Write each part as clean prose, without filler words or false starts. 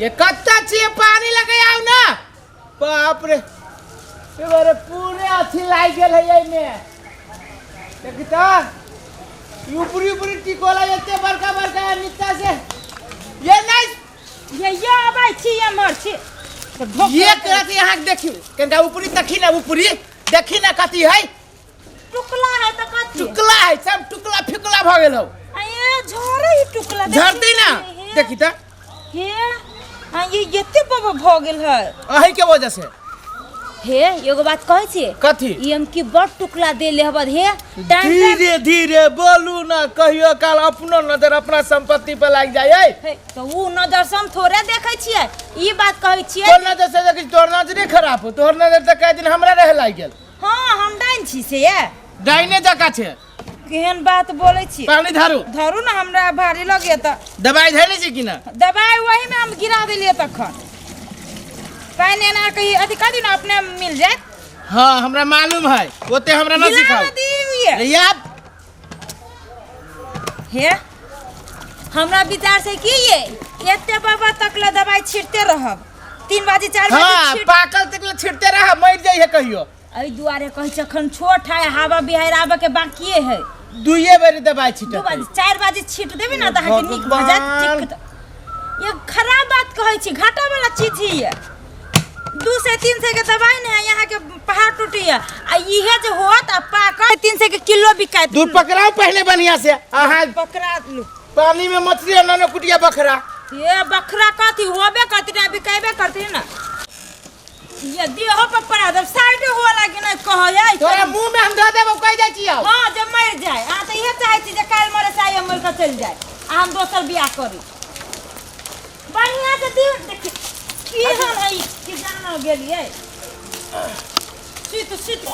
ये कच्चा चाहिए पानी लगे आओ ना बाप रे ये पूरे अच्छी लाई गेल है ये में देखता ऊपरी ऊपरी टिकोला इतने बड़का बड़का नीचा से ये नहीं ये आबै छी हमर छी ये करत यहाँ देखियो कनका ऊपरी तखी ना ऊपरी देखी ना कथी है टुकला है त कथी टुकला है सब टुकला फिकला भ गेल हो अये झरे ही टुकला झरती ना देखी त हे ये एते बाबा भ गेल है अही के वजह से हे एगो बात कहै छी कथी ई हम की बड़ टुकला दे ले हबद हे धीरे धीरे बोलू ना कहियो काल अपनो नजर अपना संपत्ति पे लाग जाए हे तो उ नजर से हम थोड़े देखै छियै ई बात कहै छियै तोर नजर से देखि तोर नजर खराब हो तोर नजर त कई दिन हमरा रहे लाग गेल हां हम डाइन छी से ये डाइने जका छे केहन बात बोलै छी पानी धारू धरू ना हमरा भारी लगे त दवाई धैले छी कि ना दवाई वही में हम गिरा देलिए तखन पानी ना कहीं अधिका दिन अपने मिल जाए हां हमरा मालूम है ओते हमरा न सिखाओ याद हे हमरा विचार से की ये एते बाबा तकला दवाई छिड़ते रहब 3 बजे 4 बजे हां पाकल तकला छिड़ते रह मर जाई है कहियो एई दुआरे कहै छ अखन छोट है हवा बिहार आबे के बाकी है दुइये बेरी दवाई छिट 2 बजे 4 बजे छिट देबे ना त हां के निक भ जात ये खराब बात कहै छी घाटा वाला चीज ही है 2 से 3 से के दवाई नहीं है यहाँ के पहाड़ टूटी है आ इहे जो होत आ पाकर 300 के किलो बिकाय दूध पकड़ाओ पहले बढ़िया से आहा पकड़ा लू पानी में मछली ना कुटिया बकरा ये बकरा कथी होबे करती ना बिकाइबे करती ना ये देहो पर पड़ा दब साइड हो लागे ना कहै तोरा मुंह में हम द देबो कह जाय छियौ हां जब मर जाए आ त इहे चाहै छी जे काल मरे साय मर के चल जाए आ हम दोसर बियाह करी बढ़िया से देखी की हम है कि जान गेलिए सीट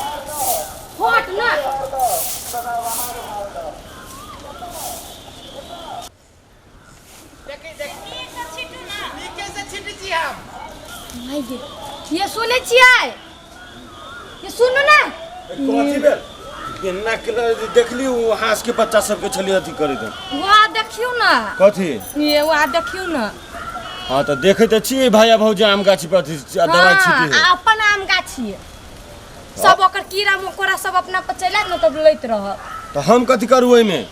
होट ना देखी छिटू ना नीचे से छिट छी हम नहीं गे ये सुने छियै ये सुनो ना कथी भेल केना के देखली वो हास के बच्चा सब के छली अथी करे दे वहाँ देखियो ना कथी ये वहाँ देखियो ना हां त देखे त छी भैया भौजी आम गाछी पर दवाई छिटी है अपन आम गाछी है सब ओकर कीड़ा मकोड़ा सब अपना पर चला न तब लैत रह तो हम कथी करू ओइ में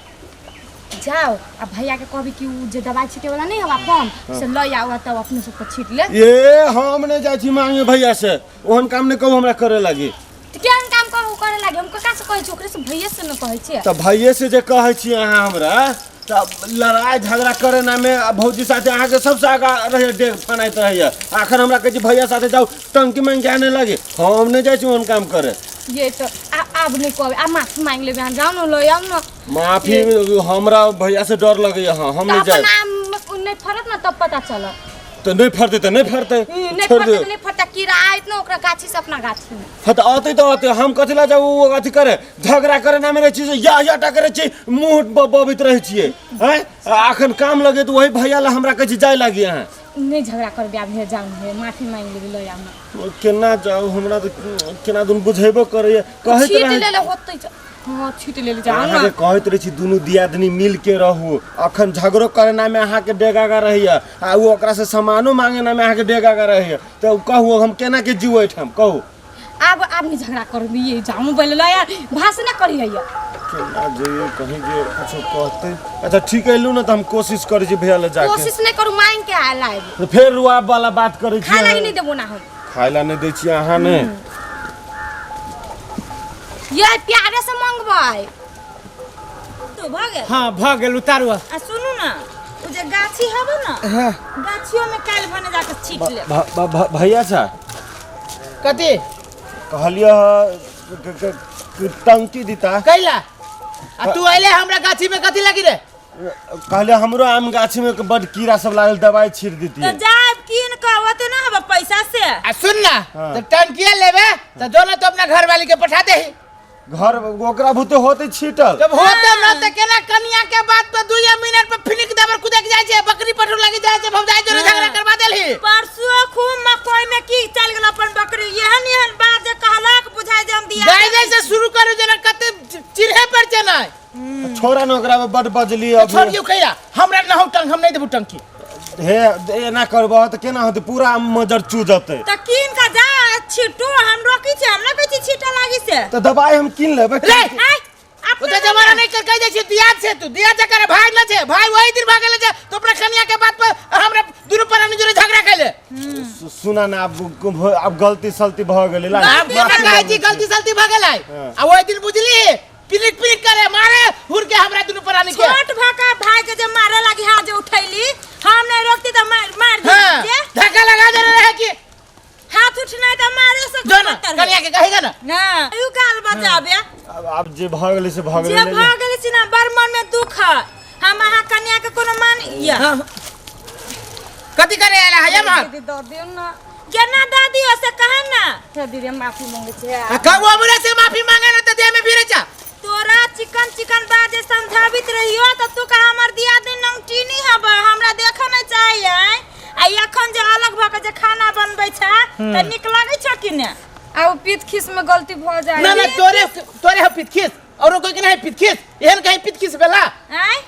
जाओ अब भैया के कहबी कि उ जे दवाई छिटे वाला नहीं हवा कम से ल आवा तब अपने सब को छीट ले ए हम ने जाय छी मांगे भैया से ओहन काम ने कहू हमरा करे लागी तो केहन काम कहू करे लागे हम कका से कहै छी ओकरे से भैया से न कहै छी त भैया से जे कहै छी अहाँ हमरा त लड़ाई झगड़ा करे ना में भौजी साथे अहाँ के सबसे आगा रहे डेग फनाइत रहिए आखिर हमरा कहै छी भैया साथे जाऊ टंकी में जाने लागे हम ने जाय छी ओहन काम करे ये तो अब नहीं कहबे आ माफी मांग लेबे जाओ न लो आऊ न माफी हमरा भैया से डर लगे हम नहीं जाए नहीं फरत ना तब पता चल तो नहीं फरते तो नहीं फरते नहीं फरते नहीं फरता कीड़ा आइत ना ओकरा गाछी से अपना गाछी में हत आते तो आते हम कथि ला जाऊ अथी करे झगड़ा करे ना मेरे चीज या करे छी मुंह बबित रहे छिए हैं अखन काम लगे तो वही भैया ला हमरा कह जाय लागी है नहीं झगड़ा कर बिया भे जाऊ है माफी मांग लेबे ल आऊ केना जाऊ हमरा तो केना दुन बुझेबो करे कहत छीट रहे ले ले होतै हां छीट ले ले जाऊ ना अरे कहत रहे छी दुनु दियादनी मिल के रहू अखन झगड़ो करे ना में अहाँ के डेगागा रहिया आ वो ओकरा से सामानो मांगे ना में अहाँ के डेगागा रहिया तो कहू हम केना के जीवै हम कहू अब नहीं झगड़ा कर बिये जाऊ बोले ल यार भाषण करी है केना जे कहीं जे कुछ कहते अच्छा ठीक है लू ना तो हम कोशिश करै छी भैया ले जाके कोशिश नहीं करू मांग के आ लाइब तो फिर रुआ वाला बात करै छी खाना ही नहीं देबो ना हम खाइला नहीं दै छी अहाँ ने ये प्यारे से मांगबै तो भ गेल हां भ गेल उतारू आ सुनू ना उ जे गाछी हबो ना हां गाछियों में काल भने जाके छीट ले भैया सा कथी कहलियो टंकी दीता कैला आ तू आइले हमरा गाछी में कथी लगी रे कहले हमरो आम गाछी में बड़ कीड़ा सब लागल दवाई छिड़ देती तो जाब कीन के ओते ना हबा पैसा से आ सुन ना तो टंकिया लेबे तो जो ना तो अपना घर वाली के पठा दे घर ओकरा भूते होते छीटल जब होते न त केना कन्या के बात पे 2 मिनट पे फिनिक दबर कुदक जाय छै बकरी पठो लगी जाय छै भौजाई जोरे झगड़ा करवा देलही परसुओ खूब मकई में की चल गेल अपन बकरी एहन बात जे कहलक बुझाय जे हम दिया गाय जैसे शुरू करू जना कते चिरहे पर छै नै छोरा न ओकरा में बड़ बजली अब छोड़ियो कहिया हमरा न हो टंक हम नहीं देबू टंकी हे एना करबह त केना होतै पूरा मजर चू जतै त किन का जा छिटू हम रोकी छे हम ना कहै छी छीटा लागी से त दवाई हम किन लेबै रे आय ओ तो जमाना नहीं कर कह दे छी दिया छे तू दिया जा करे भाग न छे भाई वही दिन भागले छे तो अपना कन्या के बात पर हमरा दुनु परानी जोरे झगड़ा कैले सुना ना अब गलती सलती भ गेलै ला आप केना कहै छी गलती सलती भ गेलै आ वही दिन बुझली पिलिक पिलिक करे मारे हुर के हमरा दुनु परानी के छोट भाका भाई के जे मारे लागी हाथ जे उठैली हम नहीं रोकती त मार हां दी धक्का लगा दे रहे कि हाथ उठना त मारे से जो ना कन्या के कहेगा ना ना यू गाल बचाबे अब जे भ गेलै से भ जे गेलै भाग गेली छी ना बड़ मन में दुख है हम अहाँ कन्या के कोनो मान या कथि करे आला है मार दीदी दो दियो ना केना दादी से कहा ना हे दीदी माफी मांगे छे कबो हमरे से माफी मांगे ना त दे में फिरे जा तोरा चिकन बाजे समझावित रहियो त तू का हमर दिया दिन नंगटीनी हब हमरा देख न चाहिए आ एखन जे अलग भ के जे खाना बनबै छ त निक लागै छ कि ने आ वो पीत खिस में गलती भ जाए ना ना तोरे ह पितखिस और कोई के नहीं पितखिस एहन कहीं पितखिस बेला आय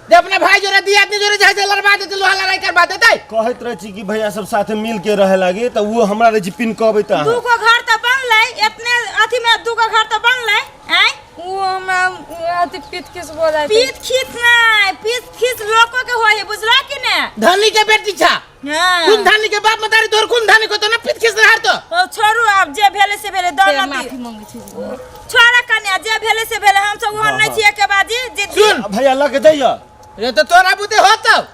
दे अपने भाई जोरे दिया आदमी जोरे जाय लड़वा दे लोहा लड़ाई करवा देतै कहैत रहै छी कि भैया सब साथे मिल के रहे लागी त वो हमरा रे जी पिन कहबै त दू गो घर त बनलै इतने अथी में दू गो घर त बनलै आय वो हमरा अति पीत खिस भ जाए पीत खीच नहीं पीत खीच लोको के होय बुझला कि ने धनी के बेटी छा हां कुन धनी के बाप मतारी तोर कुन धनी को तो ना पितखिस रहा तो ओ छोड़ू अब जे भेले से भेले दोनों माफी मांगे छे छोड़ा कन्या जे भेले से भेले हम सब ओहन नहीं छिए के बाजी जे सुन भैया लग दैया ये तो तोरा बुते हो तब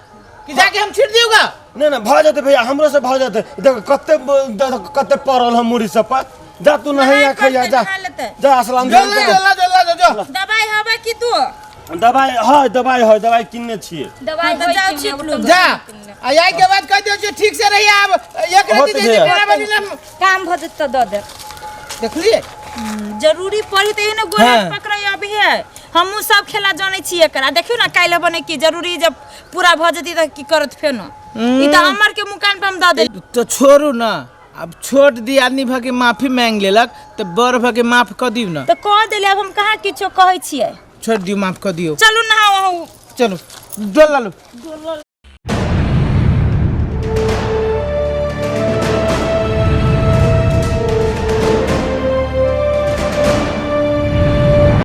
कि जाके हम छिड़ दियोगा नहीं ना भ जेतै भैया हमरो से भ जेतै देख कते पड़ल हम मुड़ी सब पर जा तू नहीं आ खैया जा जा असलाम जो दवाई हवे कि तू दवाई किन्ने छिए दवाई तो जाओ छिट लो जा आई के बाद कह दियो ठीक से रही अब एक रात दे मेरा बनी ना काम भ जत द दे देख लिए जरूरी पड़ी त एने गोरा पकड़ै अभी है हमहु सब खेला जानै छिए करा देखियो ना काइले बने की जरूरी जब पूरा भ जती त की करत फेनो ई त हमर के मुकान पे हम द दे तो छोड़ू ना अब छोट दी आदमी भके माफी मांग लेलक तो बड़ भके माफ कर दियो ना त कह देले अब हम कहां किछो कहै छिए छोड़ दियो माफ कर दियो चलू नहाओ चलो डोल लो